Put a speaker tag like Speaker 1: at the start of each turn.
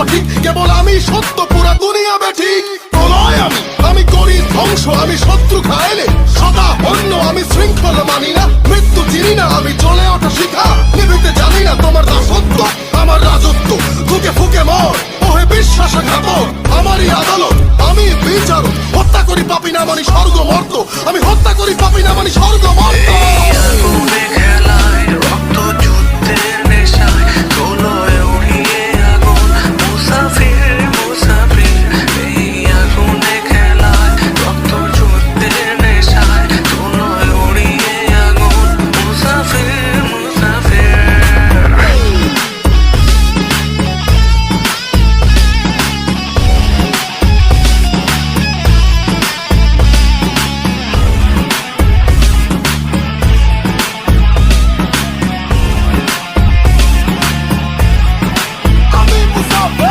Speaker 1: ঠিক, কেবল আমি সত্য, পুরা দুনিয়া বেঠিক। প্রলয় আমি করি ধ্বংস, আমি শত্রু খাইলে সদা অন্য, আমি শৃঙ্খল মানি না, মৃত্যু চিনি না, আমি চলে ওঠা শিখা, নিভিতে জানি না তোমার দাসত্ব আমার রাজত্ব। ফুকে ফুকে মর ওহে বিশ্বাসঘাতক, আমারই আদালত, আমি বিচারক। হত্যা করি পাপি না মানি স্বর্গ মর্ত, আমি হত্যা করি পাপি না মানি স্বর্গ মর্ত।
Speaker 2: খেলায়